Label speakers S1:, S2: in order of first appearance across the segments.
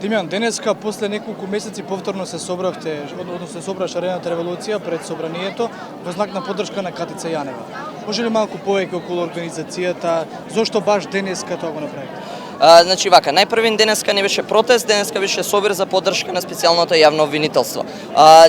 S1: Димјан, денеска после неколку месеци повторно се собравте, односно се собра шарената револуција пред собранието во знак на поддршка на Катица Јанева. Може ли малку повеќе околу организацијата, зошто баш денеска тоа го направите?
S2: Значи вака, најпрвен денеска не беше протест, денеска беше собир за поддршка на специјалното јавно обвинителство.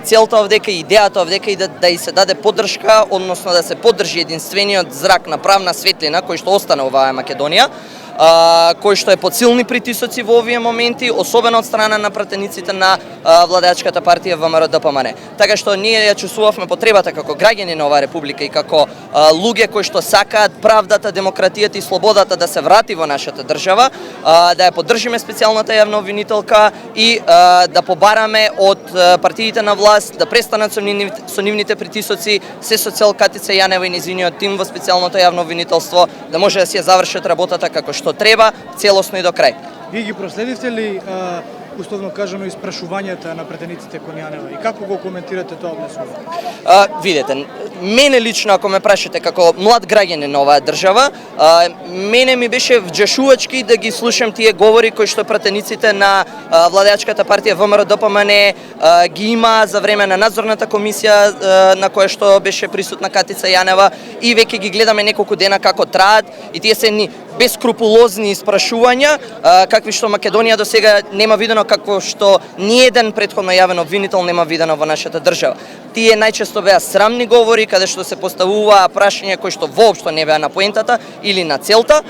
S2: Целта овдека и идејата овдека и да и се даде поддршка, односно да се поддржи единствениот зрак на правна светлина кој што остана оваа Македонија, кој што е под силни притисоци во овие моменти, особено од страна на пратениците на владеачката партија ВМРО-ДПМН. Така што ние ја чувствувавме потребата како граѓани на оваа република и како луѓе кои што сакаат правдата, демократијата и слободата да се врати во нашата држава, да ја поддржиме специјалната јавна обвинителка и да побараме од партиите на власт да престанат со нивните притисоци, се со цел Катица Јанева и нејзиниот тим во специјалното јавно обвинителство да може да си ја завршат работата како што треба, целосно и до крај.
S1: Вие ги проследивте ли, условно кажано, испрашувањата на претениците кон Јанева и како го коментирате тоа однесува?
S2: Видете, мене лично, ако ме прашате како млад граѓанин на оваа држава, мене ми беше вџашувачки да ги слушам тие говори кои што пратениците на владеачката партија ВМРО-ДПМН ги има за време на надзорната комисија на која што беше присутна Катица Јанева и веќе ги гледаме неколку дена како траат и тие се едни бескрупулозни испрашувања, какви што Македонија до сега нема видено, какво што ниеден претходно јавен обвинител нема видено во нашата држава. Тие најчесто беа срамни говори, каде што се поставуваа прашања кои што воопшто не беа на поентата или на целта,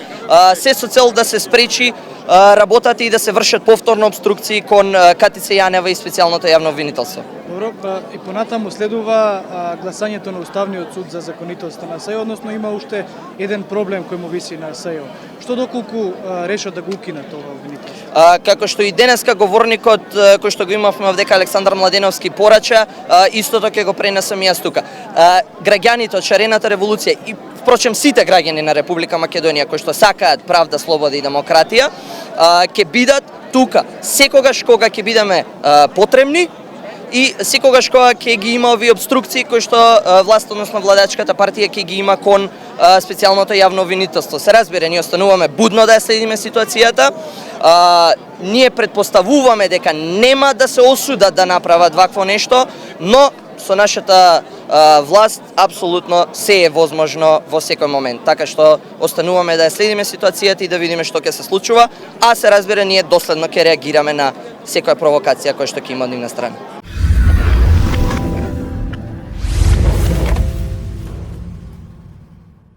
S2: се со цел да се спречи работата и да се вршат повторно обструкции кон Катица Јанева и специјалното јавно обвинителство.
S1: Добро, и понатаму следува гласањето на Уставниот суд за законитоста на СЕО, односно има уште еден проблем кој му виси на СЕО. Што доколку решат да го укинат ова обвинителство?
S2: Како што и денеска говорникот кој што го имавме овдека Александар Младеновски порача, истото ќе го пренесам јас тука. Граѓаните од шарената револуција и впрочем сите граѓани на Република Македонија кои што сакаат правда, слобода и демократија, ќе бидат тука секогаш кога ќе бидеме потребни и секогаш кога ќе ги има овие обструкции кои што власт, односно владеачката партија ќе ги има кон специјалното јавно обвинителство. Се разбира, ние остануваме будно да ја следиме ситуацијата. Ние предпоставуваме дека нема да се осудат да направат вакво нешто, но со нашата власт апсолутно се е возможно во секој момент. Така што остануваме да ја следиме ситуацијата и да видиме што ќе се случува, а се разбира ние доследно ќе реагираме на секоја провокација која што ќе има од нивна страна.